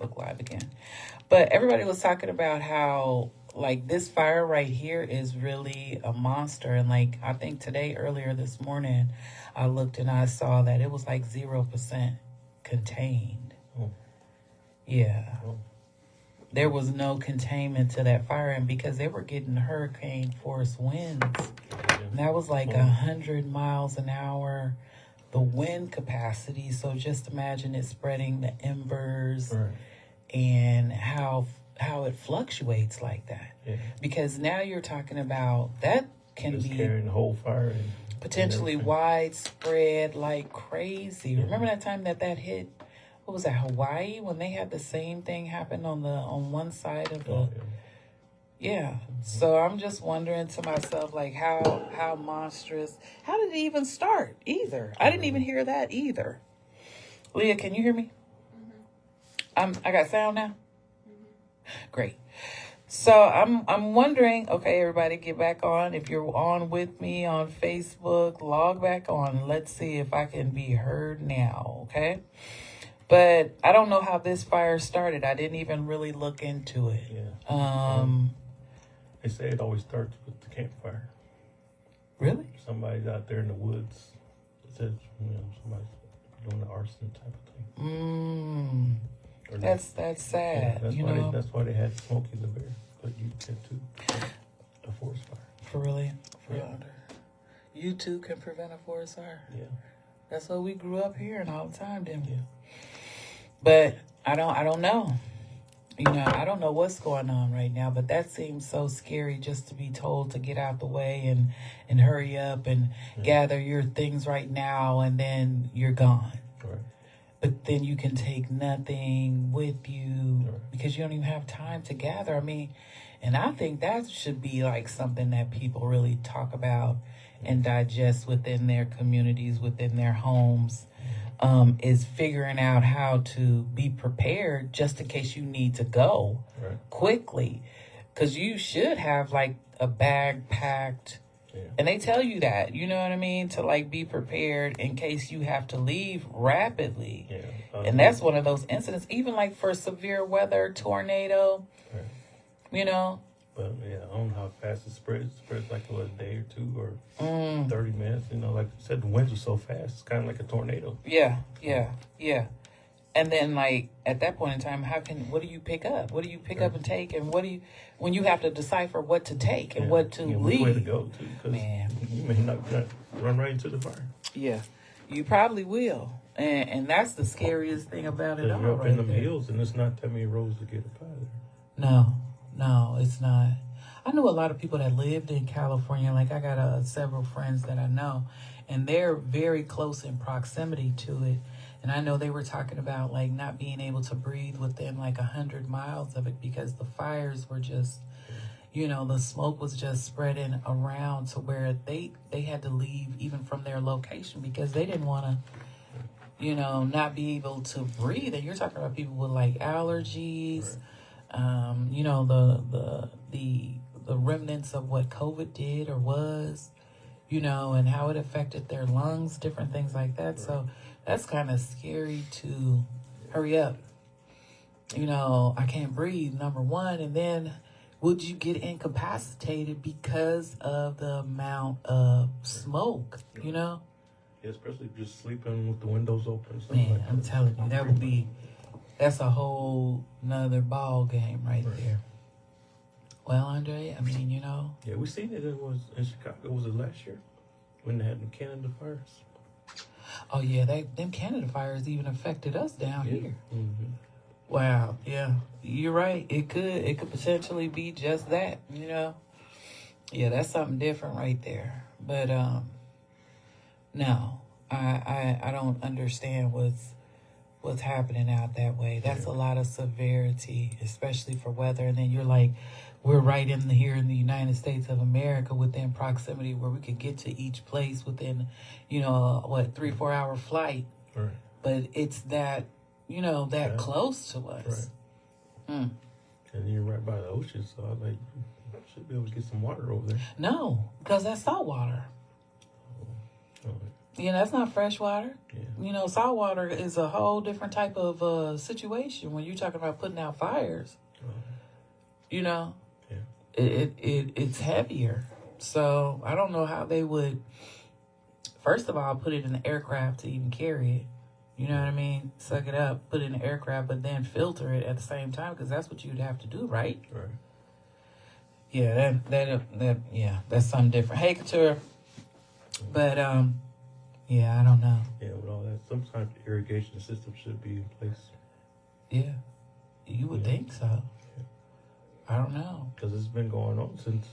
Facebook Live again. But everybody was talking about how like this fire right here is really a monster. And like I think today, earlier this morning, I looked and I saw that it was like 0% contained. Oh. Yeah. Oh. There was no containment to that fire, and because they were getting hurricane force winds, and that was like 100 miles an hour, the wind capacity. So just imagine it spreading the embers, Right. and how it fluctuates like that. Yeah. Because now you're talking about that can Just be carrying the whole fire and potentially widespread like crazy. Yeah. Remember that time that hit? What was that, Hawaii, when they had the same thing happen on one side of the Oh, yeah. So I'm just wondering to myself, like, how monstrous, how did it even start either? I didn't even hear that either. Leah, can you hear me? I got sound now? Great. So I'm wondering, okay, everybody get back on. If you're on with me on Facebook, log back on. Let's see if I can be heard now, okay? But I don't know how this fire started. I didn't even really look into it. Yeah. They say it always starts with the campfire. Really? Somebody's out there in the woods. It says, somebody's doing the arson type of thing. That's sad. Yeah, that's why they had Smokey the Bear. But you can too. A forest fire. For really? Yeah. You too can prevent a forest fire. Yeah. That's what we grew up hearing all the time, didn't we? Yeah. But I don't know. I don't know what's going on right now, but that seems so scary just to be told to get out the way and hurry up and gather your things right now, and then you're gone. Right. But then you can take nothing with you Right. because you don't even have time to gather. I mean, and I think that should be like something that people really talk about and digest within their communities, within their homes. Is figuring out how to be prepared just in case you need to go quickly. Because you should have like a bag packed. Yeah. And they tell you that, you know what I mean? To like be prepared in case you have to leave rapidly. Yeah. And that's one of those incidents, even like for severe weather, tornado, But yeah, I don't know how fast it spreads. It spreads like a day or two or 30 minutes. Like I said, the winds are so fast. It's kind of like a tornado. Yeah. And then like at that point in time, what do you pick up? What do you pick up and take? And when you have to decipher what to take and what to leave? Which way to go to? Because you may not run right into the fire. Yeah, you probably will. And that's the scariest thing about it all. You're up in the hills and it's not that many roads to get up out of there. No, it's not. I know a lot of people that lived in California. Like I got several friends that I know, and they're very close in proximity to it. And I know they were talking about like not being able to breathe within like 100 miles of it because the fires were just, the smoke was just spreading around to where they had to leave even from their location because they didn't want to, not be able to breathe. And you're talking about people with like allergies. The remnants of what COVID did or was, and how it affected their lungs, different things like that. So that's kind of scary to hurry up. I can't breathe, number one. And then would you get incapacitated because of the amount of smoke, Yeah, especially just sleeping with the windows open. Man, I'm telling you, that's a whole nother ball game right there. Well, Andre, I mean, Yeah, we seen it. It was in Chicago. Was it last year when they had the Canada fires? Oh yeah, them Canada fires even affected us down here. Mm-hmm. Wow, yeah, you're right. It could potentially be just that. Yeah, that's something different right there. But no, I don't understand what's happening out that way. That's a lot of severity, especially for weather. And then you're like, we're right here in the United States of America within proximity where we could get to each place within, 3-4 hour flight. Right. But it's that, that close to us. Right. And you're right by the ocean, so I should be able to get some water over there. No, because that's salt water. Oh. Yeah, that's not fresh water. Yeah. You know, salt water is a whole different type of situation when you're talking about putting out fires. You know, Yeah. it's heavier. So I don't know how they would, first of all, put it in the aircraft to even carry it. You know what I mean? Suck it up, put it in the aircraft, but then filter it at the same time, because that's what you'd have to do, right? Right. Yeah, yeah, that's something different. Hey, Couture. But yeah, I don't know. Yeah, with all that, some type of irrigation system should be in place. Yeah, you would think so. Yeah. I don't know. Because it's been going on since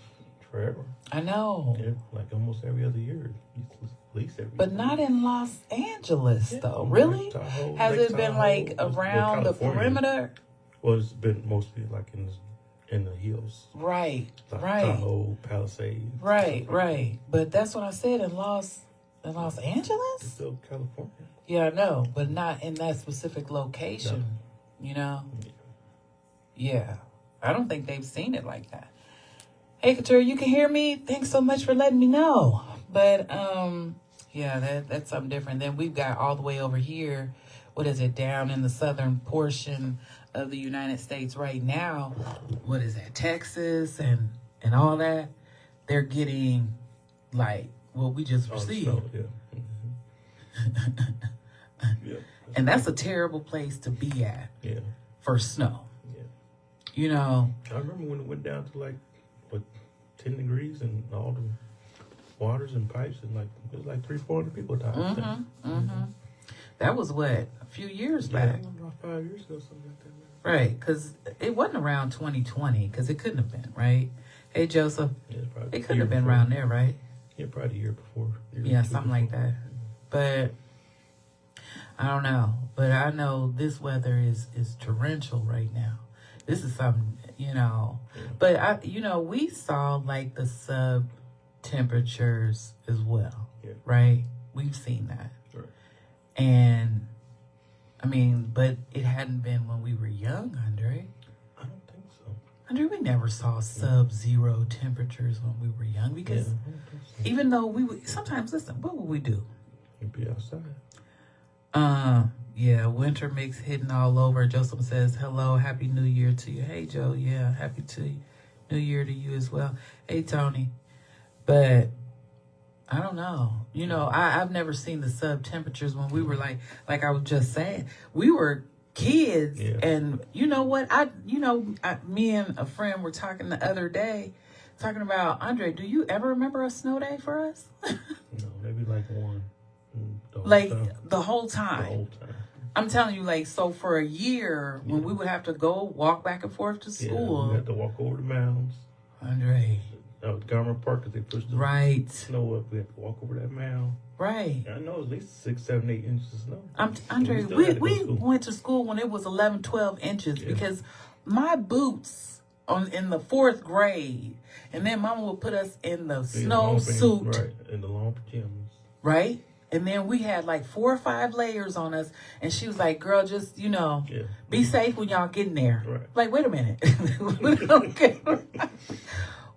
forever. I know. Yeah, like almost every other year, at least every. But not in Los Angeles, Yeah, though. Really? Lake Tahoe, Has Lake it been Tahoe, like well, around the California. perimeter? Well, it's been mostly like in the hills. Right, Like right. Tahoe, Palisades. Right. But that's what I said in Los It's Angeles? still California. Yeah, I know, but not in that specific location. No. You know? Yeah. Yeah. I don't think they've seen it like that. Hey, Couture, you can hear me? Thanks so much for letting me know. But, yeah, that's something different. Then we've got all the way over here, what is it, down in the southern portion of the United States right now. What is that, Texas and all that? They're getting, like, what we just received. Snow, yeah. Mm-hmm. Yeah. And that's a terrible place to be at Yeah. for snow. Yeah. You know, I remember when it went down to like, what, 10 degrees and all the waters and pipes and like, it was like 300-400 people died. that was what, a few years Yeah, back. about 5 years ago, something like that. Right, because it wasn't around 2020, because it couldn't have been, right? Hey, Joseph, Yeah, it's probably it couldn't have been around there, right? Yeah, probably the year before. Yeah, something like that. But I don't know. But I know this weather is torrential right now. This is something, you know. Yeah. But we saw like the sub temperatures as well, Yeah. right? We've seen that. Right. And I mean, but it hadn't been when we were young, Andre. I don't think so. Andre, we never saw sub-zero temperatures when we were young, because Yeah, I don't think so. even though we would sometimes, listen, what would we do? You'd be outside. Yeah, winter mix hitting all over. Joseph says, hello, happy new year to you. Hey, Joe, yeah, happy new year to you as well. Hey, Tony. But I don't know. You know, I've never seen the sub temperatures when we were like I was just saying, we were kids. Yeah. And you know what? Me and a friend were talking the other day, talking about, Andre, do you ever remember a snow day for us? No, maybe like one. The whole The time. whole time. I'm telling you, like, so for a year, when we would have to go walk back and forth to Yeah, school, we had to walk over the mounds. Andre, That was Garment Park, because they pushed the right, snow up. We had to walk over that mound. right. I know at least 6, 7, 8 inches of snow. Andre, still had to go we to school. went to school when it was 11, 12 inches, Yeah. because my boots in the 4th grade, and then Mama would put us in the snow suit, Right, and the long pajamas. right? And then we had like 4 or 5 layers on us, and she was like, girl, just, Yeah. be safe when y'all get in there. Right. Like, wait a minute.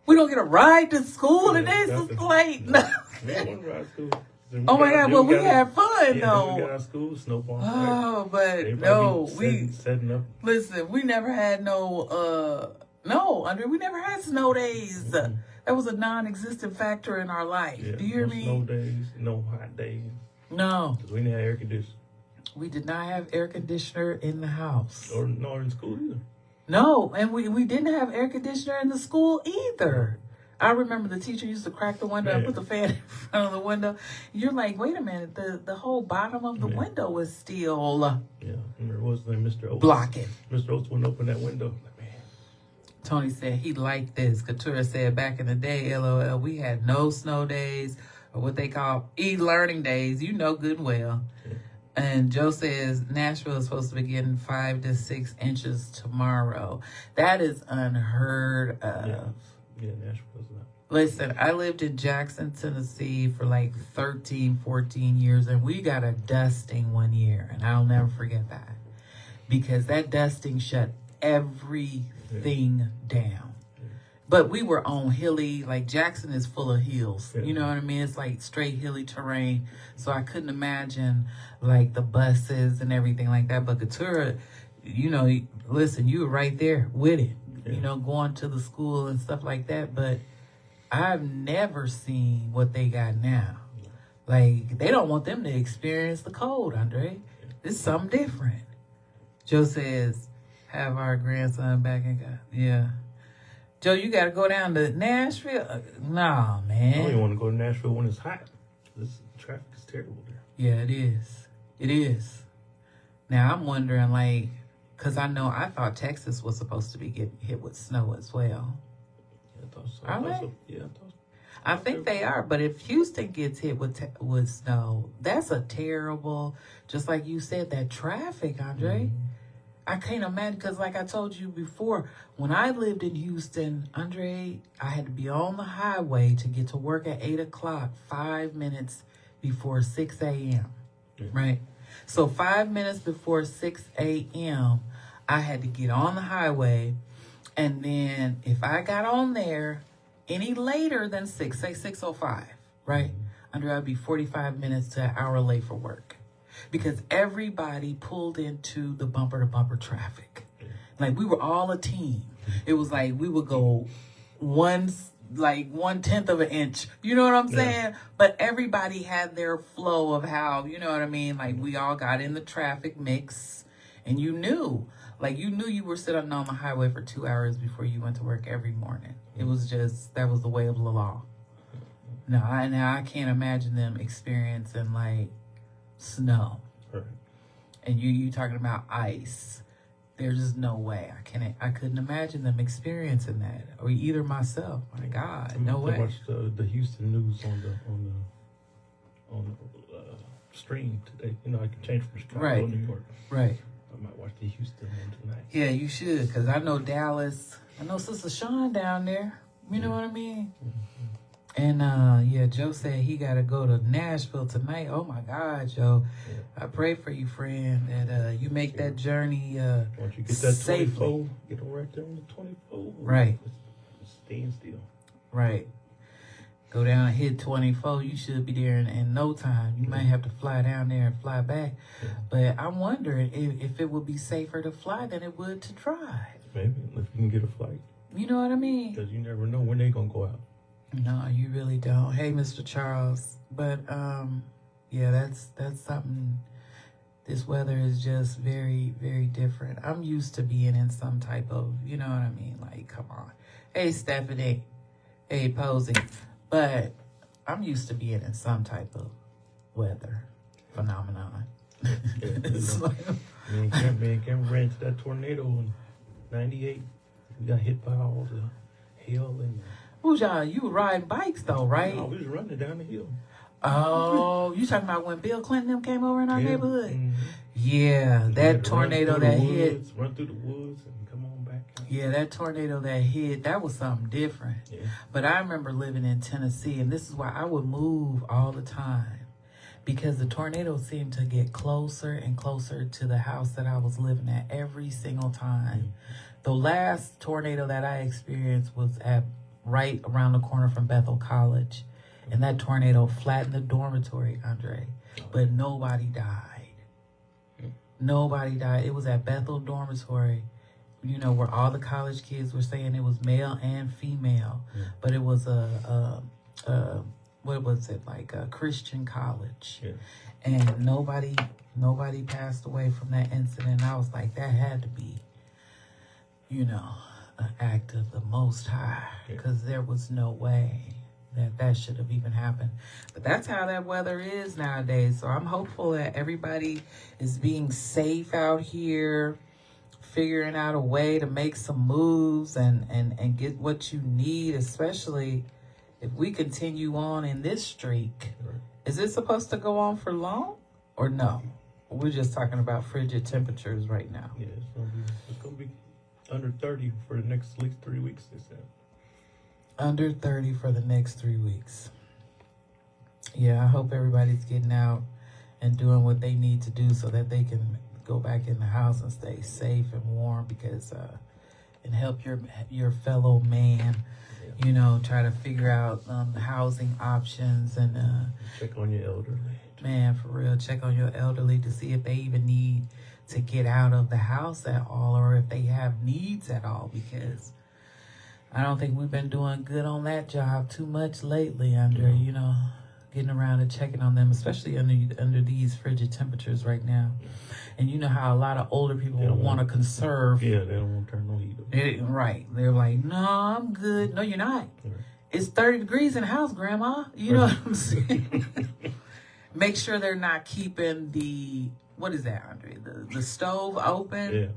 we don't get a ride to school Yeah, today, exactly. so like, no. We had one ride school. Then Oh my got- God, then well, we got had out- fun, Yeah, then we though. got out of school, snowball. Oh, but They no, probably setting up. listen, we never had no, Andre, we never had snow days. Mhm. That was a non-existent factor in our life. Yeah, Do you hear no me? snow days, no hot days. No, Because we didn't have air conditioning. we did not have air conditioner in the house. Or in school either. No, and we didn't have air conditioner in the school either. I remember the teacher used to crack the window and Yeah. put the fan in front of the window. You're like, wait a minute, the whole bottom of the Yeah. window is still Yeah. Remember, what's his name? Mr. Oates. blocking. Mr. Oates wouldn't open that window. Like, man. Tony said he liked this. Couture said back in the day, LOL, we had no snow days or what they call e-learning days. You know good and well. Yeah. And Joe says Nashville is supposed to be getting 5 to 6 inches tomorrow. That is unheard of. Yeah. Yeah, Nashville's not. Listen, I lived in Jackson, Tennessee for like 13, 14 years, and we got a dusting one year, and I'll never forget that. Because that dusting shut everything down. But we were on hilly, like Jackson is full of hills. Yeah. You know what I mean? It's like straight hilly terrain. So I couldn't imagine like the buses and everything like that. But Keturah, you know, listen, you were right there with it, Yeah. you know, going to the school and stuff like that. But I've never seen what they got now. Like, they don't want them to experience the cold, Andre. It's something different. Joe says, have our grandson back in God. Yeah. Joe, you got to go down to Nashville? Nah, I man. don't even want to go to Nashville when it's hot. This traffic is terrible there. Yeah, it is. It is. Now, I'm wondering, like, because I thought Texas was supposed to be getting hit with snow as well. Yeah, I thought so. Are they? Yeah, I thought so. I think they are, but if Houston gets hit with snow, that's a terrible, just like you said, that traffic, Andre. Mm-hmm. I can't imagine, because like I told you before, when I lived in Houston, Andre, I had to be on the highway to get to work at 8 o'clock, 5 minutes before 6 a.m., Yeah. right? So 5 minutes before 6 a.m., I had to get on the highway, and then if I got on there any later than 6, say 6:05, right? Andre, I'd be 45 minutes to an hour late for work. Because everybody pulled into the bumper-to-bumper traffic. Like, we were all a team. It was like we would go 1/10 of an inch. You know what I'm saying? Yeah. But everybody had their flow of how, you know what I mean? Like, we all got in the traffic mix. And you knew you were sitting on the highway for 2 hours before you went to work every morning. It was just, that was the way of the law. Now I can't imagine them experiencing, like, snow. Right. And you talking about ice. There's just no way. I couldn't imagine them experiencing that. Or either myself. My God, no way. I watched the Houston news on the stream today. You know, I can change from Chicago Right. to New York. Right. I might watch the Houston one tonight. Yeah, you should, because I know Dallas. I know Sister Sean down there. You know what I mean? And, yeah, Joe said he got to go to Nashville tonight. Oh, my God, Joe. Yeah. I pray for you, friend, that you make that journey Once you get that safely. 24, get on right there on the 24. Right. It's staying still. Right. Go down and hit 24. You should be there in no time. You might have to fly down there and fly back. Yeah. But I'm wondering if it would be safer to fly than it would to drive. Maybe if you can get a flight. You know what I mean? Because you never know when they're going to go out. No, you really don't. Hey, Mr. Charles. But, yeah, that's something. This weather is just very, very different. I'm used to being in some type of, you know what I mean? Like, come on. Hey, Stephanie. Hey, Posey. But I'm used to being in some type of weather phenomenon. It's like, Me and Cameron ran into that tornado in 98. We got hit by all the hail and... who's y'all? You were riding bikes, though, right? No, we was running down the hill. Oh, you talking about when Bill Clinton them came over in our neighborhood? Mm-hmm. Yeah, that tornado that hit. Run through the woods and come on back. Yeah, that tornado that hit, that was something different. Yeah. But I remember living in Tennessee, and this is why I would move all the time. Because the tornadoes seemed to get closer and closer to the house that I was living at every single time. The last tornado that I experienced was at right around the corner from Bethel College. And that tornado flattened the dormitory, Andre. But nobody died. Nobody died. It was at Bethel Dormitory, you know, where all the college kids were saying it was male and female. Yeah. But it was what was it, like a Christian college. Yeah. And nobody passed away from that incident. I was like, that had to be, you know, an act of the Most High, because there was no way that should have even happened. But that's how that weather is nowadays. So I'm hopeful that everybody is being safe out here, figuring out a way to make some moves and get what you need, especially if we continue on in this streak. Right. Is it supposed to go on for long or no? We're just talking about frigid temperatures right now. Yeah, it's gonna be under 30 for the next at least 3 weeks, they said. Under 30 for the next 3 weeks. Yeah, I hope everybody's getting out and doing what they need to do so that they can go back in the house and stay safe and warm, because and help your fellow man. Yeah. You know, try to figure out housing options and Check on your elderly. man, for real, check on your elderly to see if they even need to get out of the house at all or if they have needs at all, because I don't think we've been doing good on that job too much lately, Andre. Yeah. You know, getting around and checking on them, especially under these frigid temperatures right now. And you know how a lot of older people They don't want to want- conserve. Yeah, they don't want to turn no heat up. Right. They're like, no, I'm good. No, you're not. Right. It's 30 degrees in the house, Grandma. You know what I'm saying? Make sure they're not keeping what is that, Andre? The stove open. Yeah.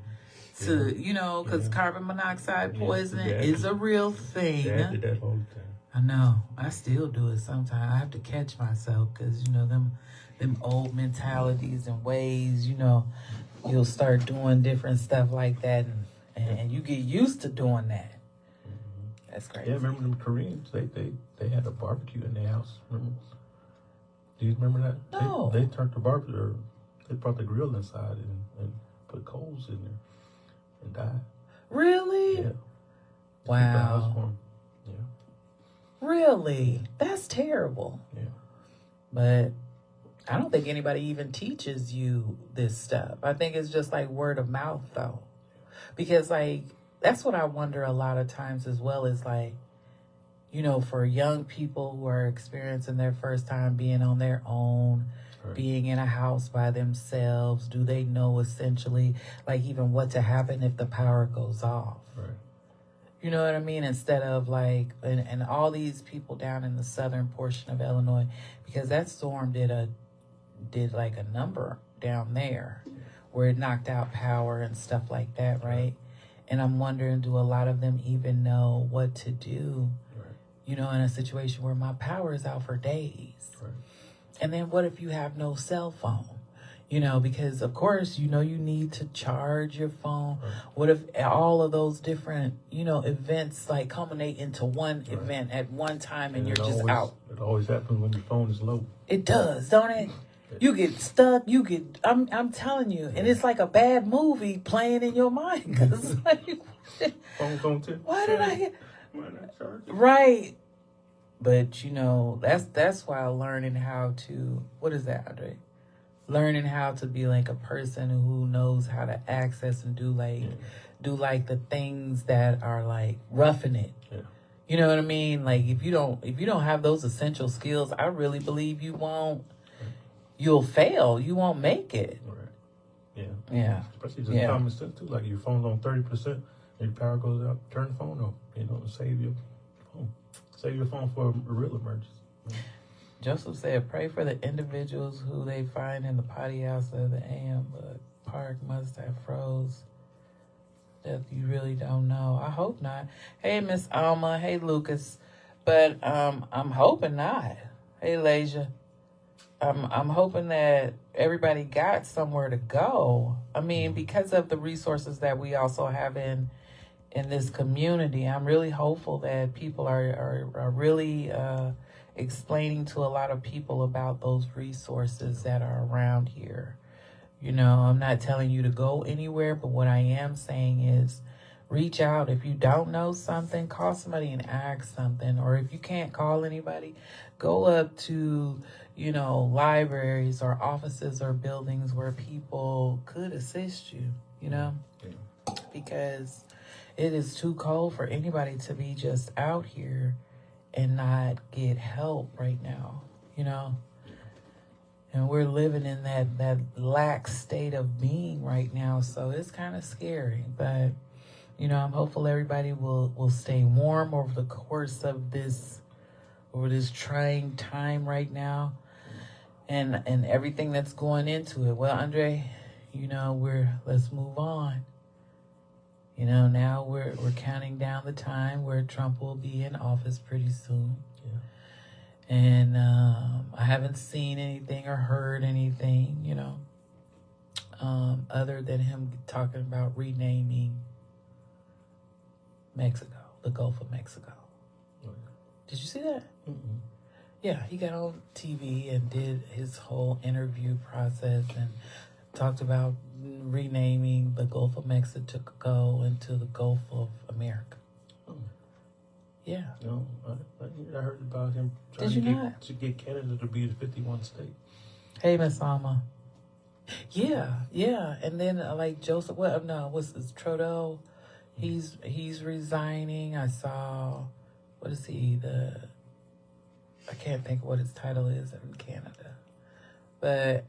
To, you know, because Yeah. carbon monoxide Yeah, poisoning exactly. is a real thing. Dad did that all the time. I know. I still do it sometimes. I have to catch myself because, you know, them old mentalities and ways, you know, you'll start doing different stuff like that and you get used to doing that. That's crazy. Yeah, remember them Koreans? They had a barbecue in their house. Remember? Do you remember that? No. They turned the barbecue. They brought the grill inside and put coals in there and died. Really? Yeah. Keep the Wow. house warm. Yeah. Really? That's terrible. Yeah. But I don't think anybody even teaches you this stuff. I think it's just like word of mouth, though. Because, like, that's what I wonder a lot of times as well is, like, you know, for young people who are experiencing their first time being on their own, Right. being in a house by themselves, do they know essentially, like, even what to happen if the power goes off? Right. You know what I mean? Instead of like, and all these people down in the southern portion of Illinois, because that storm did like a number down there where it knocked out power and stuff like that, right? And I'm wondering, do a lot of them even know what to do, Right. you know, in a situation where my power is out for days? Right. And then what if you have no cell phone? You know, because of course, you know, you need to charge your phone. Right. What if all of those different, you know, events like culminate into one Right. event at one time and And you're just out? It always happens when your phone is low. It does, don't it? You get stuck. I'm telling you, and it's like a bad movie playing in your mind. Cause like, Phone's on tip. why did I get Why not charge it? right? But you know, that's why learning how to, what is that, Andre? Learning how to be like a person who knows how to access and do like the things that are like roughing it. Yeah. You know what I mean? Like if you don't have those essential skills, I really believe you'll fail. You won't make it. Right. Yeah. Yeah. Especially just Yeah. common sense too. Like your phone's on 30%, and your power goes out, turn the phone off. You know, and save your phone. Save your phone for a real emergency. Joseph said, pray for the individuals who they find in the potty house of the AM Park must have froze. That you really don't know. I hope not. Hey, Miss Alma. Hey, Lucas. But I'm hoping not. Hey, Lasia. I'm hoping that everybody got somewhere to go. I mean, because of the resources that we also have in this community, I'm really hopeful that people are really explaining to a lot of people about those resources that are around here. You know, I'm not telling you to go anywhere, but what I am saying is reach out. If you don't know something, call somebody and ask something. Or if you can't call anybody, go up to, you know, libraries or offices or buildings where people could assist you, you know, because it is too cold for anybody to be just out here and not get help right now, you know. And we're living in that lax state of being right now, so it's kind of scary. But, you know, I'm hopeful everybody will stay warm over the course of this trying time right now, and everything that's going into it. Well, Andre, you know, let's move on. You know, now we're counting down the time where Trump will be in office pretty soon. Yeah. And I haven't seen anything or heard anything, you know, other than him talking about renaming Mexico, the Gulf of Mexico. Okay. Did you see that? Mm-mm. Yeah, he got on TV and did his whole interview process and talked about renaming the Gulf of Mexico into the Gulf of America. Oh. Yeah. No, I heard about him trying Did you to not? get Canada to be the 51 state. Hey, Miss Alma. Yeah. And then like Joseph, what's this, Trudeau? He's resigning. I saw, what is he, I can't think of what his title is in Canada. But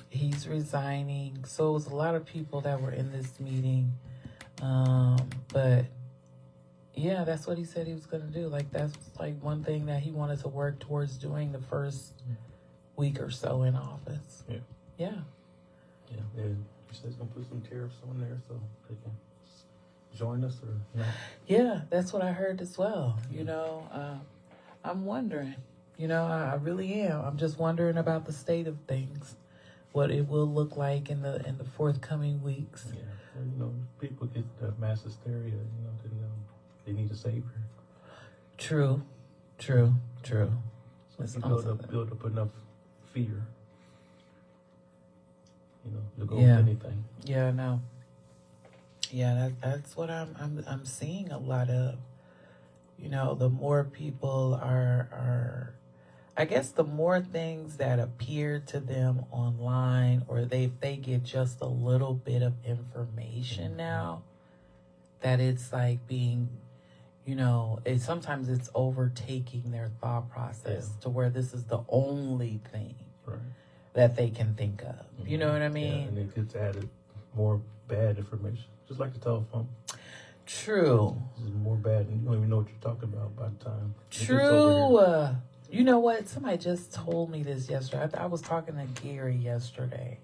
he's resigning. So it was a lot of people that were in this meeting. But yeah, that's what he said he was going to do. Like, that's like one thing that he wanted to work towards doing the first week or so in office. Yeah. Yeah. Yeah. And he says he's going to put some tariffs on there so they can join us or not. Yeah, that's what I heard as well. You know, I'm wondering. You know, I really am. I'm just wondering about the state of things, what it will look like in the forthcoming weeks. Yeah. Well, you know, people get mass hysteria. You know, they need a savior. True. So It's you also build up enough fear. You know, to go Yeah. with anything. Yeah, I know. Yeah, that's what I'm seeing a lot of. You know, the more people are I guess the more things that appear to them online, or they get just a little bit of information now, that it's like being, you know, sometimes it's overtaking their thought process to where this is the only thing Right. that they can think of. You know what I mean? Yeah, and it gets added more bad information, just like the telephone. True. This is more bad, and you don't even know what you're talking about by the time. it gets over True. here. You know what? Somebody just told me this yesterday. I was talking to Gary yesterday,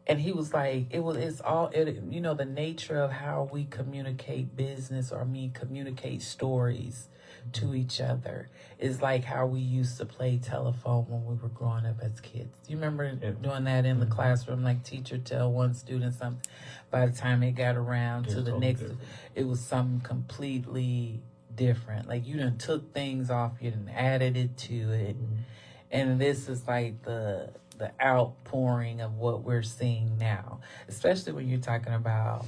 and he was like, it's all, you know, the nature of how we communicate business, or communicate stories to each other is like how we used to play telephone when we were growing up as kids. You remember doing that in the classroom, like teacher tell one student something, by the time it got around to the totally next, different. it was something completely different. Like you done took things off, you done added it to it. And this is like the outpouring of what we're seeing now, especially when you're talking about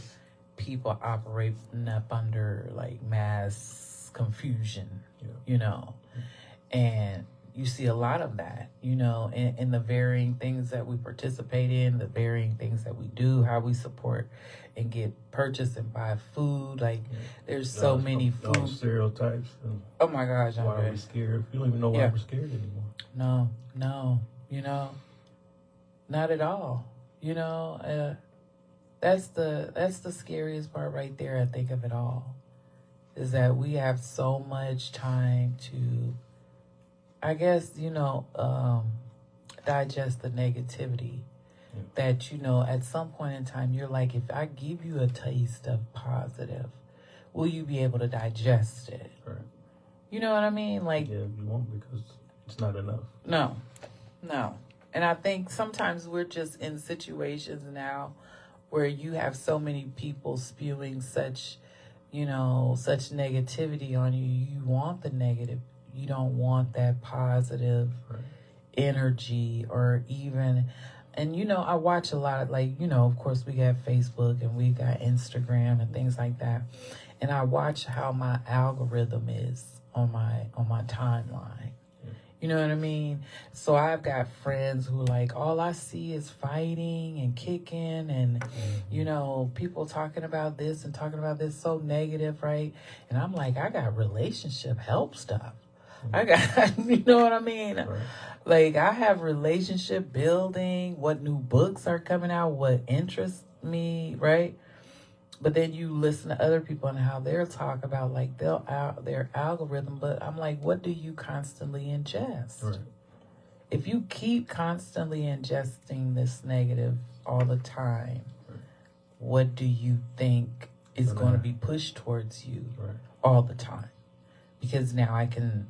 people operating up under like mass confusion, you know, and you see a lot of that, you know, in the varying things that we participate in, the varying things that we do, how we support and get purchase and buy food. Like there's so many all the food. stereotypes. And Oh my gosh, why are we scared? You don't even know why we're scared anymore. No, you know, not at all. You know, that's the scariest part right there, I think, of it all, is that we have so much time to, I guess, you know, digest the negativity that, you know, at some point in time, you're like, if I give you a taste of positive, will you be able to digest it? Right. You know what I mean? Like, Yeah, you won't, because it's not enough. No. And I think sometimes we're just in situations now where you have so many people spewing such, you know, such negativity on you. You want the negative. You don't want that positive energy, or even, and, you know, I watch a lot of, like, you know, of course we got Facebook and we got Instagram and things like that. And I watch how my algorithm is on my timeline. You know what I mean? So I've got friends who, like, all I see is fighting and kicking and, you know, people talking about this and talking about this, so negative, right? And I'm like, I got relationship help stuff. I got, you know what I mean? Right. Like, I have relationship building, what new books are coming out, what interests me, right? But then you listen to other people and how they'll talk about, like, their algorithm. But I'm like, what do you constantly ingest? Right. If you keep constantly ingesting this negative all the time, what do you think is going to be pushed towards you all the time? Because now I can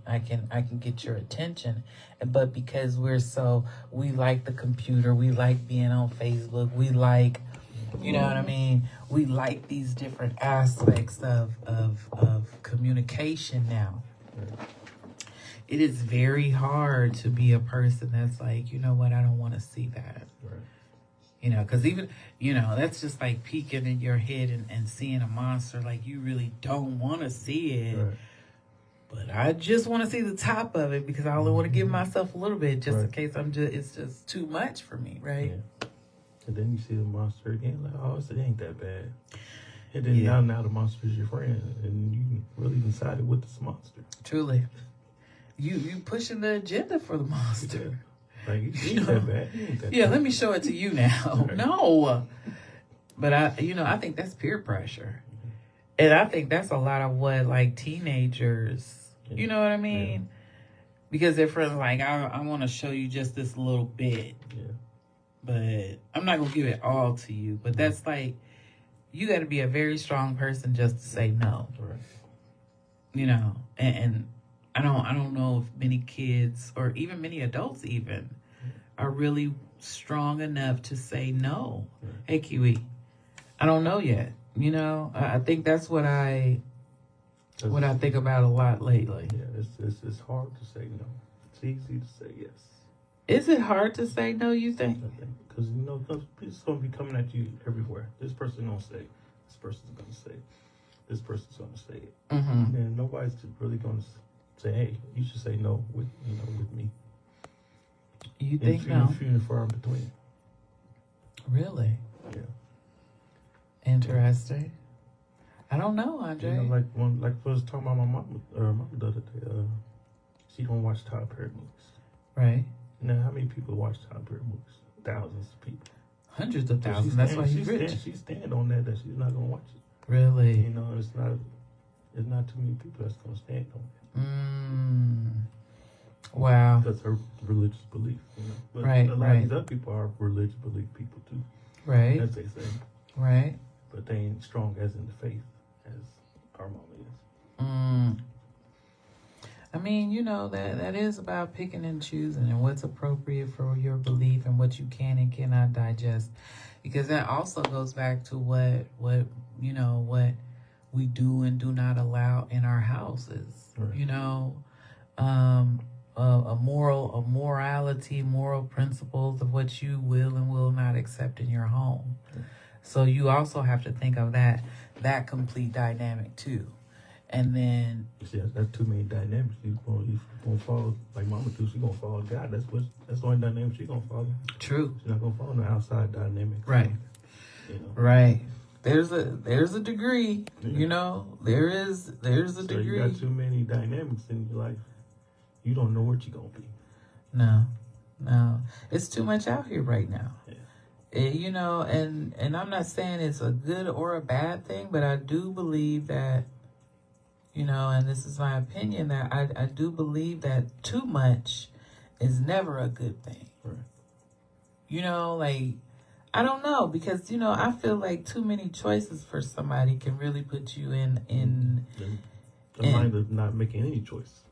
get your attention, but because we like the computer, we like being on Facebook, we like, you know what I mean? We like these different aspects of communication now. It is very hard to be a person that's like, you know what, I don't want to see that. Right. You know, because even, you know, that's just like peeking in your head and seeing a monster. Like, you really don't want to see it. Right. But I just want to see the top of it because I only want to give myself a little bit just in Right. case it's just too much for me, right? Yeah. And then you see the monster again, like, oh, it ain't that bad. And then Yeah. now the monster is your friend, and you really decided with this monster. Truly. You pushing the agenda for the monster. Like, he ain't that bad. He ain't that Yeah, bad. let me show it to you now. Right. No. But I think that's peer pressure. And I think that's a lot of what, like, teenagers, you know what I mean? Because their friends like, I want to show you just this little bit. Yeah. But I'm not going to give it all to you. But that's like, you got to be a very strong person just to say no. Right. You know, and I don't know if many kids or even many adults even are really strong enough to say no. Right. Hey, Kiwi, I don't know yet. You know, I think that's what I think about a lot lately. Yeah, it's hard to say no. It's easy to say yes. Is it hard to say no, you think? I think because it's going to be coming at you everywhere. This person gonna say, this person's gonna say, this person's gonna say it, Mm-hmm. and nobody's really gonna say, hey, you should say no with me. You think and no? few and far in between. Really? Yeah. Interesting. I don't know, Andre. You know, like I was talking about my mom the other day. She don't watch Tyler Perry movies. Right. Now, how many people watch Tyler Perry movies? Thousands of people. Hundreds of So thousands. That's why he's rich. She stand on that she's not gonna watch it. Really? You know, it's not too many people that's gonna stand on it. Wow. That's her religious belief. You know, but Right, a lot right. of these other people are religious belief people too, Right. as they say. Right. But they ain't strong as in the faith as our mama is. I mean, you know, that is about picking and choosing and what's appropriate for your belief and what you can and cannot digest. Because that also goes back to what we do and do not allow in our houses. Right. You know, morality, moral principles of what you will and will not accept in your home. Right. So you also have to think of that complete dynamic too. And then You see, that's too many dynamics. You gonna follow like mama do. She gonna follow God. That's the only dynamic she gonna follow. true. She's not gonna follow the outside dynamics. Right. You know. Right. There's a degree, Yeah. you know. There's a So degree. you got too many dynamics in your life. You don't know what you're gonna be. No. It's too much out here right now. Yeah. You know, and I'm not saying it's a good or a bad thing, but I do believe that, you know, and this is my opinion, that I do believe that too much is never a good thing. Right. You know, like, I don't know, because, you know, I feel like too many choices for somebody can really put you in The mind of not making any choice.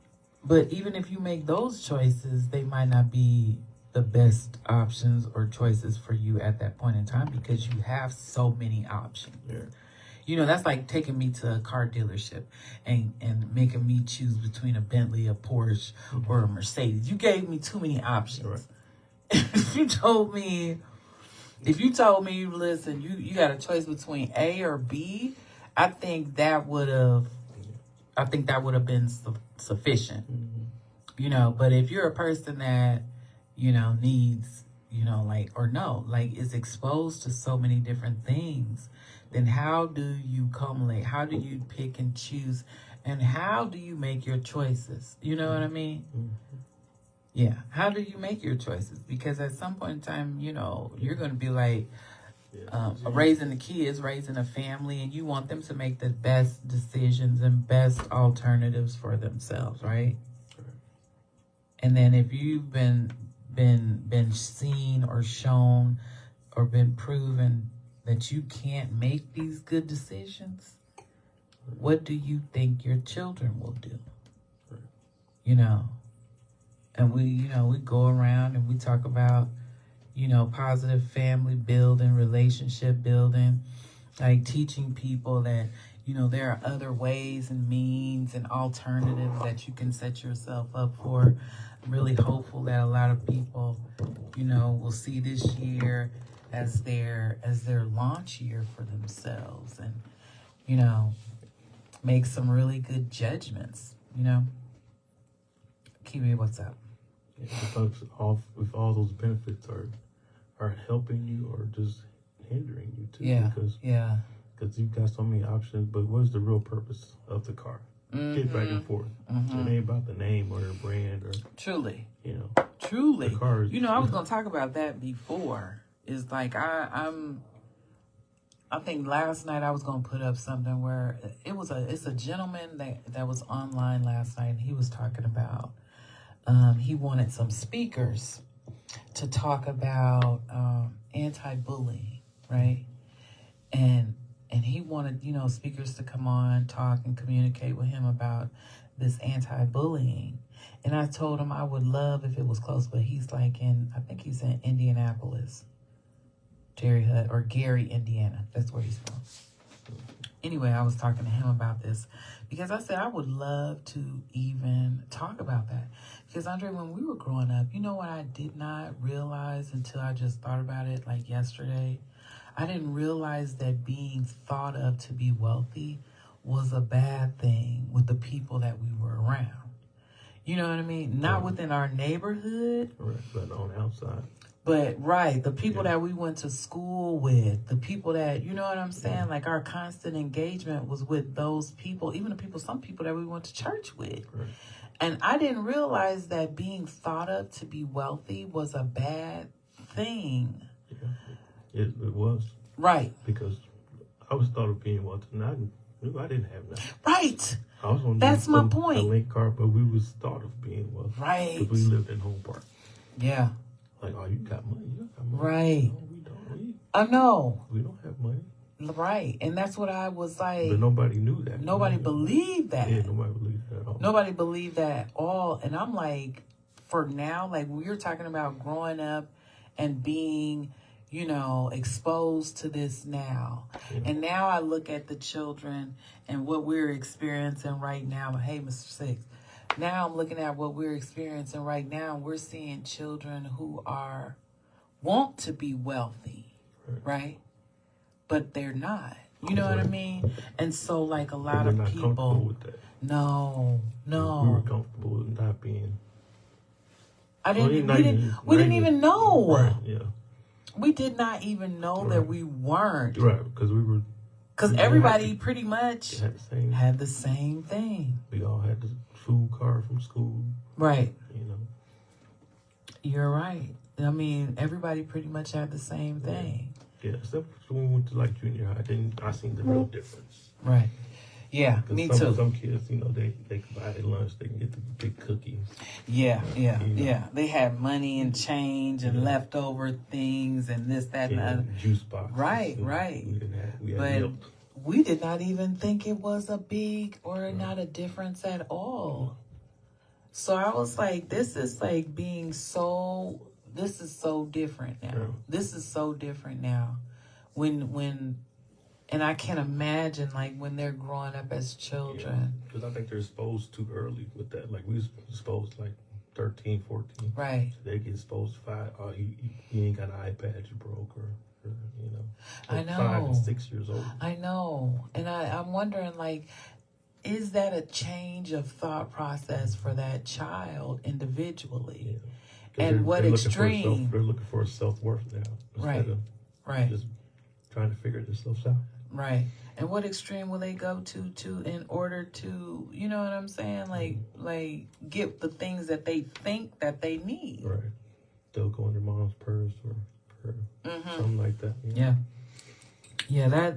but even if you make those choices, they might not be the best options or choices for you at that point in time because you have so many options. Yeah. You know, that's like taking me to a car dealership and making me choose between a Bentley, a Porsche, or a Mercedes. You gave me too many options. Right. If you told me, listen, you got a choice between A or B, I think that would have been sufficient. Mm-hmm. You know, but if you're a person that, you know, needs, you know, is exposed to so many different things, then how do you culminate? How do you pick and choose? And how do you make your choices? You know what I mean? Mm-hmm. Yeah. How do you make your choices? Because at some point in time, you know, you're going to be like, raising the kids, raising a family, and you want them to make the best decisions and best alternatives for themselves, right? And then if you've been seen or shown or been proven that you can't make these good decisions, what do you think your children will do? You know, and we go around and we talk about, you know, positive family building, relationship building, like teaching people that, you know, there are other ways and means and alternatives that you can set yourself up for. I'm really hopeful that a lot of people, you know, will see this year as their launch year for themselves, and make some really good judgments. Kiwi, what's up? Yeah, if all those benefits are helping you or just hindering you too, because you've got so many options. But what's the real purpose of the car? Get back and forth. It ain't about the name or the brand or truly. The car is, I was gonna talk about that before. Is like I think last night I was gonna put up something where it's a gentleman that was online last night, and he was talking about he wanted some speakers to talk about anti-bullying, right? And he wanted, speakers to come on, talk, and communicate with him about this anti-bullying. And I told him I would love if it was close, but he's like I think he's in Indianapolis, Gary, Indiana. That's where he's from. Anyway, I was talking to him about this because I said I would love to even talk about that. Because, Andre, when we were growing up, you know what I did not realize until I just thought about it like yesterday? I didn't realize that being thought of to be wealthy was a bad thing with the people that we were around. You know what I mean? Not within our neighborhood. Right, but on the outside. But, the people that we went to school with, the people that, you know what I'm saying? Yeah. Like, our constant engagement was with those people, even some people that we went to church with. Right. And I didn't realize that being thought of to be wealthy was a bad thing. Yeah, it was. Right. Because I was thought of being wealthy, and I didn't have nothing. Right. I was on That's my point. A link card, but we was thought of being wealthy. Right. Because we lived in Home Park. Yeah. Like, oh, you got money. Right. No, we don't. I know. We don't have money. Right. And that's what I was like. But nobody knew that. Nobody believed that. Yeah, nobody believed that at all. Nobody believed that at all. And I'm like, for now, like we were talking about growing up and being, exposed to this now. Yeah. And now I look at the children and what we're experiencing right now. Hey, Mr. Six. Now I'm looking at what we're experiencing right now. We're seeing children who want to be wealthy, right? But they're not. You know what I mean? And so, like, a lot of people. With that. No. We were comfortable with not being. We didn't even know. Right, yeah. We did not even know that we weren't. Right, because we were. Because everybody pretty much had the same thing. We all had the food card from school. Right. You're right. I mean, everybody pretty much had the same thing. Yeah, except when we went to like junior high, I seen the real difference. Right. Yeah, me too. Some kids, they can buy their lunch, they can get the big cookies. Yeah. They had money and change and leftover things and this, that, and other. Juice boxes. Right. We had but milk. We did not even think it was a big or not a difference at all. So I was like, this is so different now. Yeah. This is so different now. And I can imagine, like, when they're growing up as children. Because I think they're exposed too early with that. Like, we was exposed, like, 13, 14. Right. So they get exposed to 5. Oh, you ain't got an iPad, you broke, or I know. 5 and 6 years old. I know. And I'm wondering, like, is that a change of thought process for that child individually? Yeah. And what extreme? They're looking for a self-worth now. Right. Just trying to figure themselves out. Right. And what extreme will they go to in order to, you know what I'm saying? Like get the things that they think that they need. Right. They'll go in their mom's purse or something like that. Yeah. Yeah,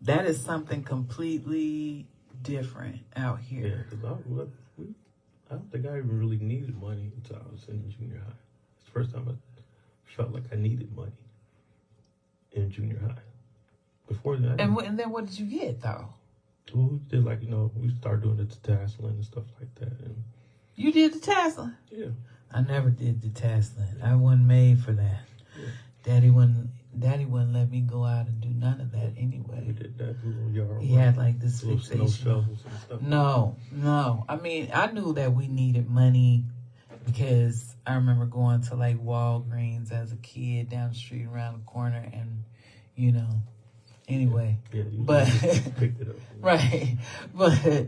that is something completely different out here. Yeah, because I don't think I even really needed money until I was in junior high. It's the first time I felt like I needed money in junior high. Before that. And then what did you get, though? Well, we did, we started doing the tasseling and stuff like that. And you did the tasseling? Yeah. I never did the tasseling. I wasn't made for that. Yeah. Daddy wouldn't let me go out and do none of that anyway. We did that little yard. He had like this fixation. Snow shovels and stuff. No. I mean, I knew that we needed money Because I remember going to like Walgreens as a kid down the street around the corner and, you know, anyway. Yeah, but picked it up. Right. But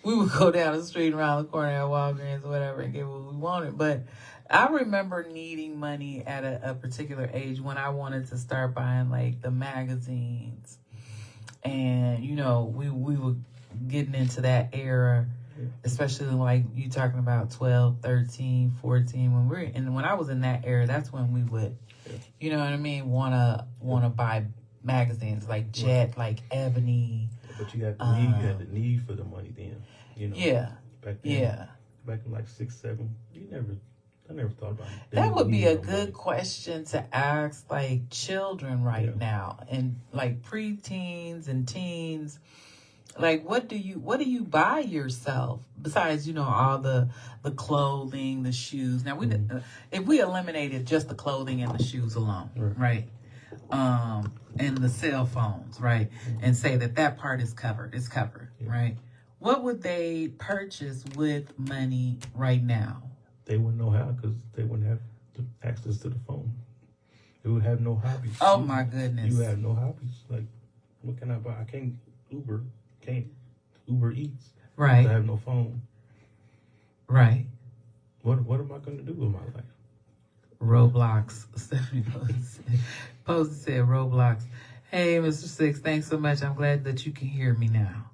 we would go down the street around the corner at Walgreens or whatever and get what we wanted. But I remember needing money at a particular age when I wanted to start buying like the magazines. And, you know, we were getting into that era, especially like you talking about 12, 13, 14. When I was in that era, that's when we would, you know what I mean, wanna buy magazines like Jet, like Ebony. But you had the need for the money then, you know. Yeah. Back then, back in like 6, 7, I never thought about it. That would be a good question to ask like children right now and like preteens and teens. Like what do you buy yourself besides, you know, all the clothing, the shoes. Now if we eliminated just the clothing and the shoes alone, right? And the cell phones, right? And say that part is covered. It's covered, right? What would they purchase with money right now? They wouldn't know how because they wouldn't have access to the phone. They would have no hobbies. Oh, my goodness. You have no hobbies. Like, what can I buy? I can't Uber Eats. Right. I have no phone. Right. What am I going to do with my life? Roblox. Stephanie Posey said Roblox. Hey, Mr. Six, thanks so much. I'm glad that you can hear me now.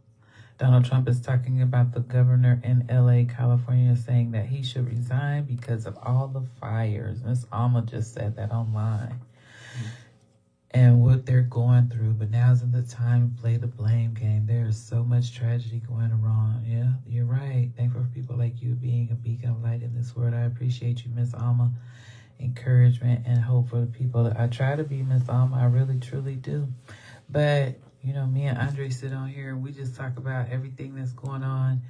Donald Trump is talking about the governor in L.A., California, saying that he should resign because of all the fires. Miss Alma just said that online. And what they're going through. But now's the time to play the blame game. There is so much tragedy going wrong. Yeah, you're right. Thankful for people like you being a beacon of light in this world. I appreciate you, Miss Alma. Encouragement and hope for the people. I try to be, Miss Alma. I really, truly do. But you know, me and Andre sit on here and we just talk about everything that's going on.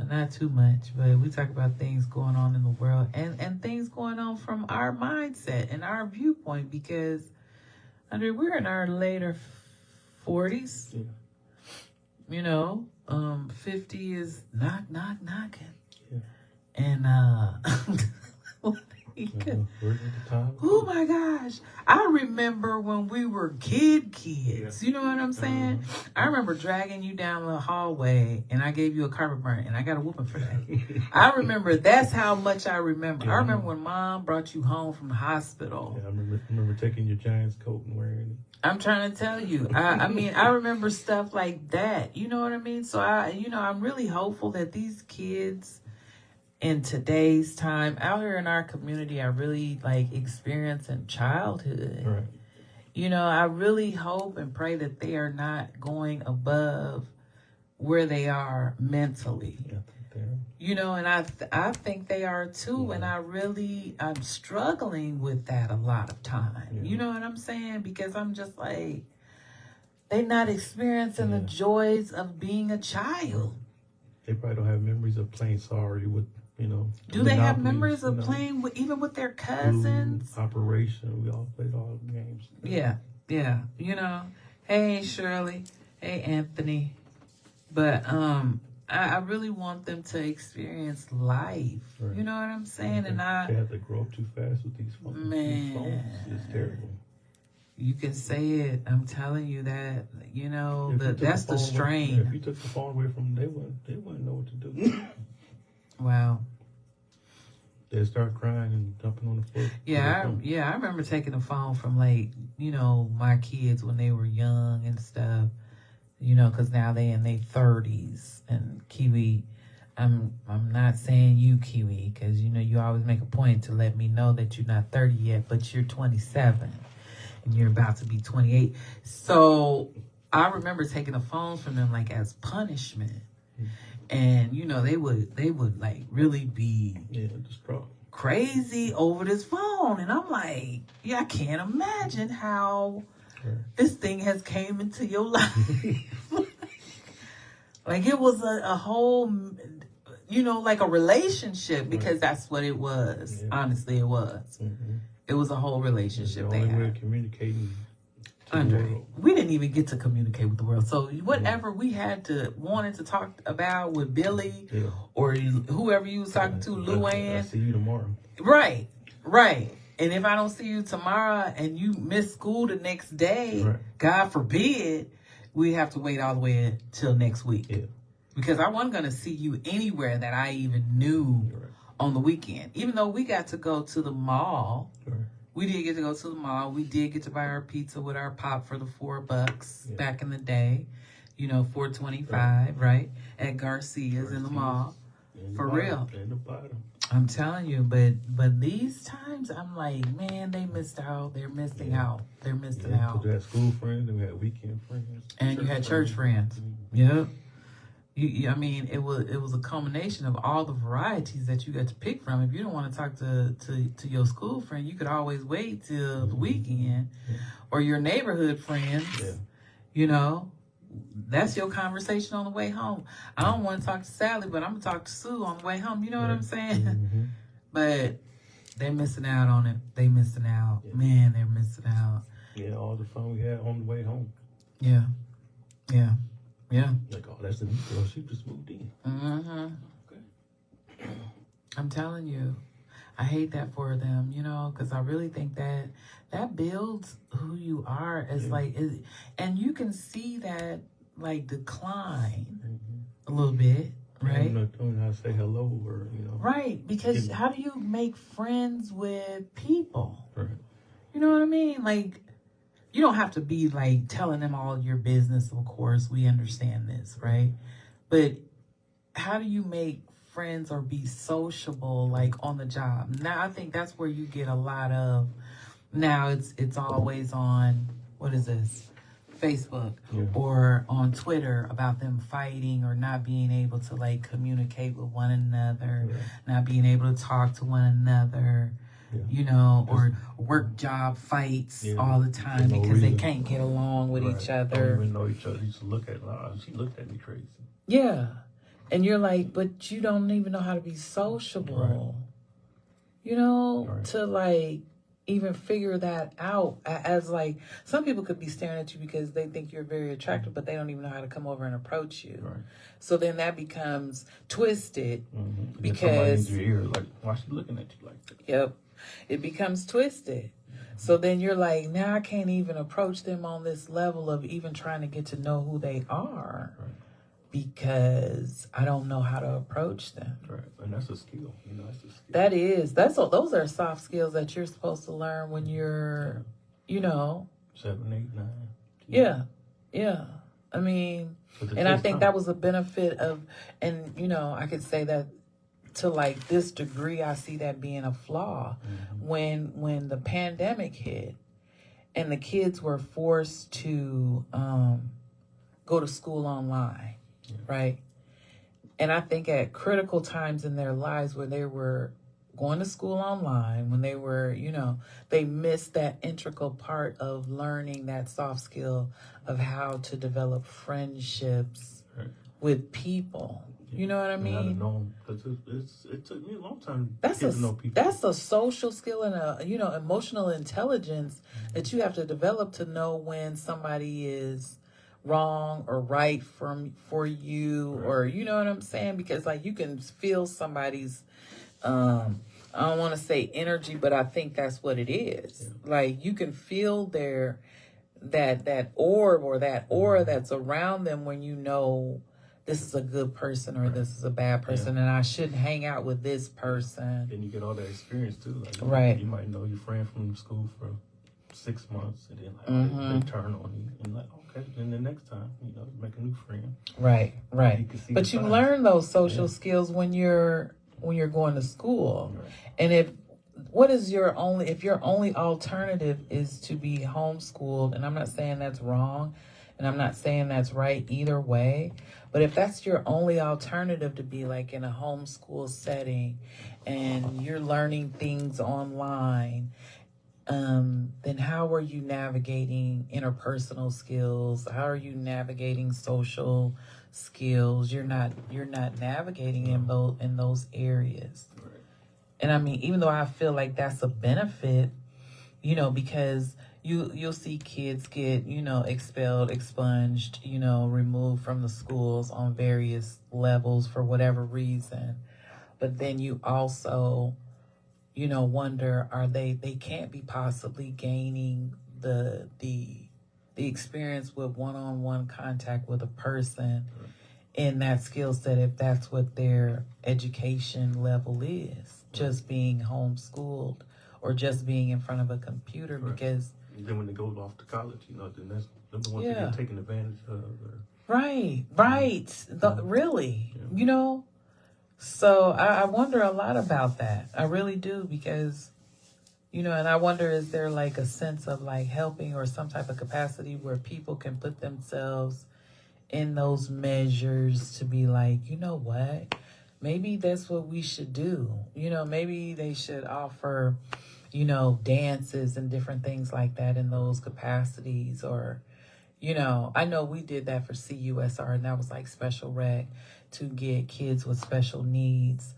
Not too much, but we talk about things going on in the world and things going on from our mindset and our viewpoint because, Andre, we're in our later 40s. Yeah. You know, 50 is knocking. Yeah. And, oh my gosh. I remember when we were kids. Yeah. You know what I'm saying? I remember dragging you down the hallway and I gave you a carpet burn and I got a whooping for that. I remember that's how much I remember. Yeah. I remember when Mom brought you home from the hospital. Yeah, I remember taking your Giants coat and wearing it. I'm trying to tell you. I mean, I remember stuff like that. You know what I mean? So I'm really hopeful that these kids in today's time out here in our community are really like experiencing childhood. Right. You know, I really hope and pray that they are not going above where they are mentally. Yeah, you know, and I think they are too. Yeah. And I'm struggling with that a lot of time. Yeah. You know what I'm saying? Because I'm just like, they're not experiencing the joys of being a child. They probably don't have memories of playing sorry with, you know. Do they have memories of playing even with their cousins? Operation. We all played all the games. Yeah. You know. Hey, Shirley. Hey, Anthony. But I really want them to experience life. Right. You know what I'm saying? They have to grow up too fast with these phones. Man, it's terrible. You can say it. I'm telling you that. You know that's the strain. If you took the phone away from them, they wouldn't know what to do. Wow. They'd start crying and jumping on the floor. I remember taking the phone from like, you know, my kids when they were young and stuff, you know, because now they in their 30s. And Kiwi, I'm not saying you, Kiwi, because, you know, you always make a point to let me know that you're not 30 yet, but you're 27 and you're about to be 28. So I remember taking the phones from them like as punishment. And, you know, they would like really be crazy over this phone. And I'm like, I can't imagine how this thing has came into your life. Like it was a whole, you know, like a relationship because that's what it was. Yeah. Honestly, it was. Mm-hmm. It was a whole relationship. The only way of communicating Andre, we didn't even get to communicate with the world. So whatever we wanted to talk about with Billy or whoever you was talking to, Luann. I'll see you tomorrow. Right. And if I don't see you tomorrow and you miss school the next day, God forbid, we have to wait all the way until next week. Yeah. Because I wasn't going to see you anywhere that I even knew on the weekend. Even though we got to go to the mall. We did get to go to the mall. We did get to buy our pizza with our pop for the $4 back in the day. You know, $4.25, right? At Garcia's in the mall. For real. In the bottom. I'm telling you, but these times I'm like, man, they missed out. They're missing out. They're missing out. We had school friends and we had weekend friends. And you had church friends. Yep. I mean, it was a culmination of all the varieties that you got to pick from. If you don't want to talk to your school friend, you could always wait till the weekend, or your neighborhood friends. Yeah. You know, that's your conversation on the way home. I don't want to talk to Sally, but I'm gonna talk to Sue on the way home. You know what I'm saying? Mm-hmm. But they're missing out on it. They missing out. Yeah. Man, they're missing out. Yeah, all the fun we had on the way home. Yeah. Like, oh, that's the new girl. She just moved in. Mm-hmm. Okay. I'm telling you, I hate that for them, you know, because I really think that builds who you are as and you can see that like decline a little bit, right? I'm not knowing how to say hello or, you know. Right, because how do you make friends with people? Right. You know what I mean? Like, you don't have to be like telling them all your business, of course. We understand this, right? But how do you make friends or be sociable like on the job? Now, I think that's where you get a lot of, now it's always on, what is this? Facebook or on Twitter about them fighting or not being able to like communicate with one another, not being able to talk to one another. Yeah. You know, or work job fights all the time because they can't get along with each other. Don't even know each other. You just look at she looked at me crazy. Yeah. And you're like, but you don't even know how to be sociable. Right. You know, to like even figure that out as like some people could be staring at you because they think you're very attractive, but they don't even know how to come over and approach you. Right. So then that becomes twisted because somebody in your ear, like, why is she looking at you like that? Yep. It becomes twisted. So then you're like, now I can't even approach them on this level of even trying to get to know who they are because I don't know how to approach them. Right. And that's a skill. You know, that's a skill. That is. Those are soft skills that you're supposed to learn when you're, you know. 7, 8, 9. 10. Yeah. I mean, and I think that was a benefit of, and, you know, I could say that to like this degree, I see that being a flaw. When the pandemic hit and the kids were forced to go to school online, right? And I think at critical times in their lives where they were going to school online, when they were, you know, they missed that integral part of learning that soft skill of how to develop friendships with people. You know what I mean? I don't know, because it took me a long time to know people. That's a social skill and a, you know, emotional intelligence that you have to develop to know when somebody is wrong or right for you, or you know what I'm saying? Because like you can feel somebody's I don't want to say energy, but I think that's what it is. Like you can feel their that orb or that aura that's around them when you know this is a good person or this is a bad person, and I shouldn't hang out with this person. And you get all that experience too. Like, you might know your friend from school for 6 months, and then they turn on you, and like, okay, then the next time, you know, make a new friend. Right. But you learn those social skills when you're going to school, and if your only alternative is to be homeschooled, and I'm not saying that's wrong, and I'm not saying that's right either way. But if that's your only alternative to be like in a homeschool setting and you're learning things online, then how are you navigating interpersonal skills? How are you navigating social skills? You're not navigating in those areas. And I mean, even though I feel like that's a benefit, you know, because you'll see kids get, expelled, expunged, removed from the schools on various levels for whatever reason. But then you also, wonder, they can't be possibly gaining the experience with one-on-one contact with a person in that skill set if that's what their education level is, just being homeschooled or just being in front of a computer. Because then when they go off to college, then that's the ones that get taken advantage of. Right. Really, So I wonder a lot about that. I really do, because, and I wonder, is there like a sense of like helping or some type of capacity where people can put themselves in those measures to be like, you know what, maybe that's what we should do. Maybe they should offer, dances and different things like that in those capacities. Or, I know we did that for CUSR, and that was like special rec to get kids with special needs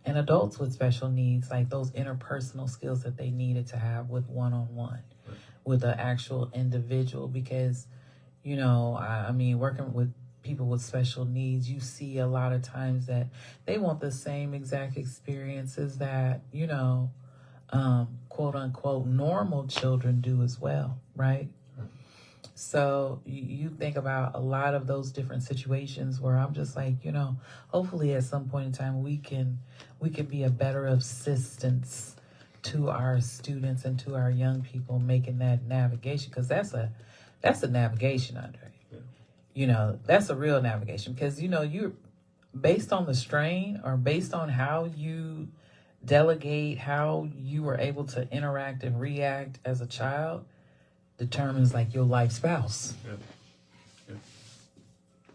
and adults with special needs, like those interpersonal skills that they needed to have with one-on-one, with an actual individual. Because, I mean, working with people with special needs, you see a lot of times that they want the same exact experiences that, quote unquote, normal children do as well, right? So you think about a lot of those different situations where I'm just like, hopefully at some point in time we can be a better assistance to our students and to our young people making that navigation, because that's a navigation, Andre. That's a real navigation, because you're based on the strain or based on how you delegate, how you were able to interact and react as a child, determines like your life spouse.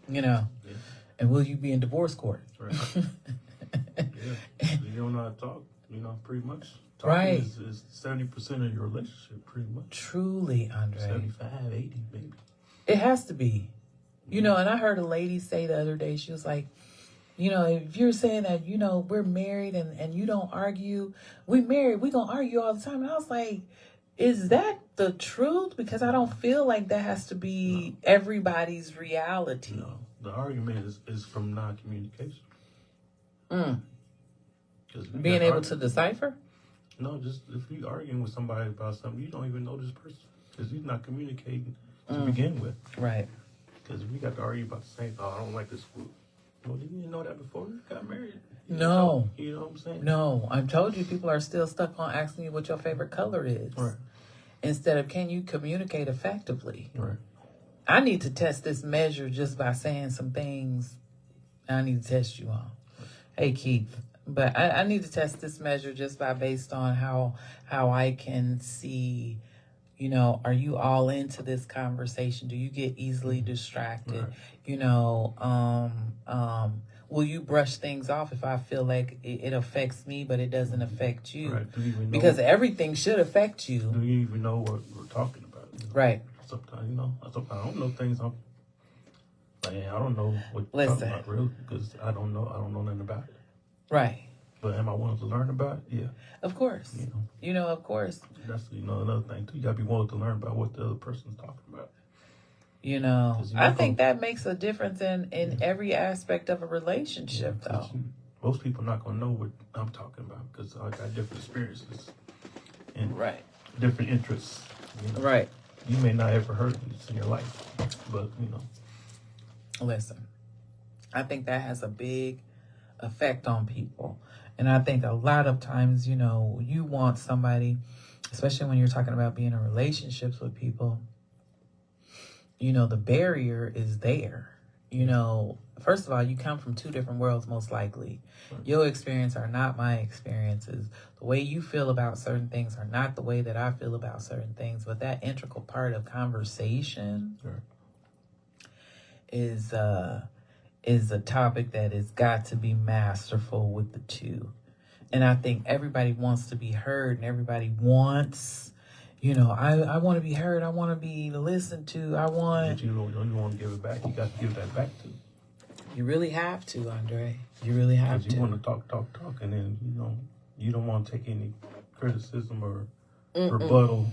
And will you be in divorce court? Right. You don't know how to talk, pretty much. Talking is 70% of your relationship, pretty much. Truly, Andre. 75, 80, maybe. It has to be. And I heard a lady say the other day, she was like, if you're saying that, we're married and you don't argue, we married, we gonna argue all the time. And I was like, is that the truth? Because I don't feel like that has to be everybody's reality. No, the argument is from non-communication. Being able to decipher? No, just if you're arguing with somebody about something, you don't even know this person because you're not communicating to begin with. Right. Because if we got to argue about the same, I don't like this food. Well, didn't you know that before you got married? No. You know what I'm saying? No. I've told you, people are still stuck on asking you what your favorite color is. Right. Instead of, can you communicate effectively? Right. I need to test this measure just by saying some things I need to test you on. Hey, Keith. But I need to test this measure just based on how I can see, are you all into this conversation? Do you get easily distracted? Right. Will you brush things off if I feel like it affects me, but it doesn't affect you? Right. Do you even know because everything should affect you. Do you even know what we're talking about? Right. Sometimes, I don't know things. I don't know what you're talking about, really, because I don't know nothing about it. Right. But am I willing to learn about it? Yeah. Of course. Of course. That's another thing too. You gotta be willing to learn about what the other person's talking about. I think that makes a difference in every aspect of a relationship, though. Most people are not gonna know what I'm talking about because I got different experiences and different interests. Right. You may not ever heard this in your life, but Listen, I think that has a big effect on people. And I think a lot of times, you want somebody, especially when you're talking about being in relationships with people, the barrier is there. First of all, you come from two different worlds, most likely. Your experience are not my experiences. The way you feel about certain things are not the way that I feel about certain things. But that integral part of conversation is a topic that has got to be masterful with the two. And I think everybody wants to be heard, and everybody wants, I want to be heard. I want to be listened to. But you don't want to give it back. You got to give that back to. You really have to, Andre. You really have to. You want to talk, and then, you don't want to take any criticism or rebuttal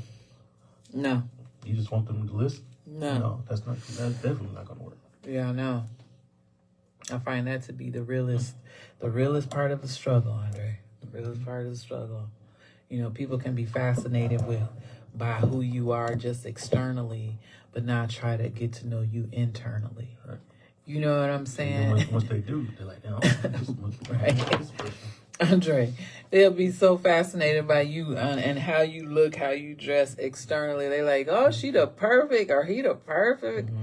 No. You just want them to listen? No. That's definitely not going to work. Yeah, I know. I find that to be the realest part of the struggle, Andre. The realest part of the struggle. People can be fascinated by who you are just externally, but not try to get to know you internally. Right. You know what I'm saying? Once they do, they're like, right. Andre, they'll be so fascinated by you and how you look, how you dress externally. They're like, oh, she the perfect or he the perfect. Mm-hmm.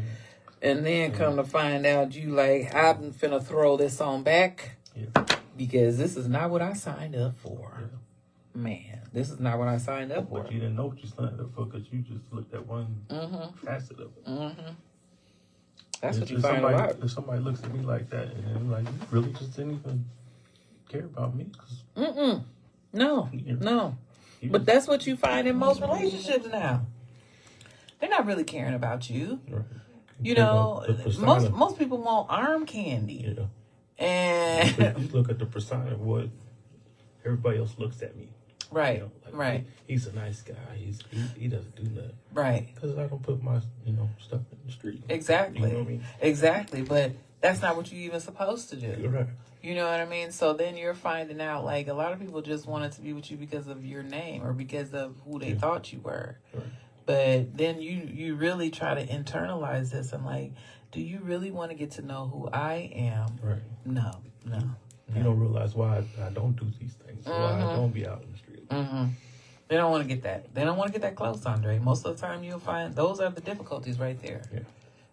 And then come to find out you like, I'm finna throw this on back because this is not what I signed up for. Yeah. Man, this is not what I signed up for. But you didn't know what you signed up for because you just looked at one facet of it. Mm-hmm. That's what you find out. If somebody looks at me like that and they're like, you really just didn't even care about me? No. But that's what you find in most relationships now. They're not really caring about you. Right. Most people want arm candy. Yeah. And you look at the persona of what everybody else looks at me. Right. Right. He's a nice guy. He doesn't do nothing. Right. Because I don't put my stuff in the street. Exactly. You know what I mean? Exactly. But that's not what you're even supposed to do. You're right. You know what I mean? So then you're finding out, like, a lot of people just wanted to be with you because of your name or because of who they thought you were. Right. But then you really try to internalize this and, like, do you really want to get to know who I am? Right. No. You don't realize why I don't do these things. Why I don't be out in the street. Mm-hmm. They don't want to get that. They don't want to get that close, Andre. Most of the time you'll find those are the difficulties right there. Yeah.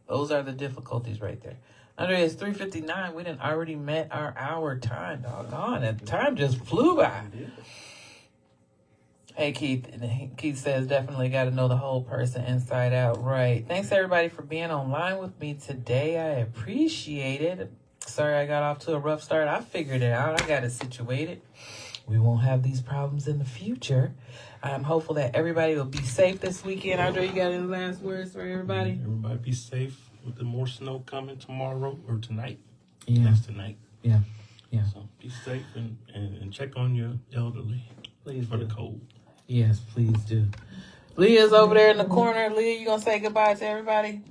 Those are the difficulties right there. Andre, it's 3:59. We done already met our hour time, doggone. And time just flew by. Hey, Keith. Keith says, definitely got to know the whole person inside out. Right. Thanks, everybody, for being online with me today. I appreciate it. Sorry I got off to a rough start. I figured it out. I got it situated. We won't have these problems in the future. I'm hopeful that everybody will be safe this weekend. Andre, you got any last words for everybody? Everybody be safe with the more snow coming tomorrow or tonight. Yeah. Next tonight. Yeah. So be safe and check on your elderly. Please for the cold. Yes, please do. Leah's over there in the corner. Leah, you gonna say goodbye to everybody?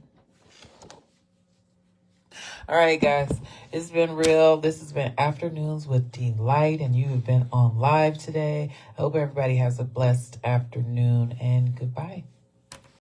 All right, guys. It's been real. This has been Afternoons with Delight, and you have been on live today. I hope everybody has a blessed afternoon, and goodbye.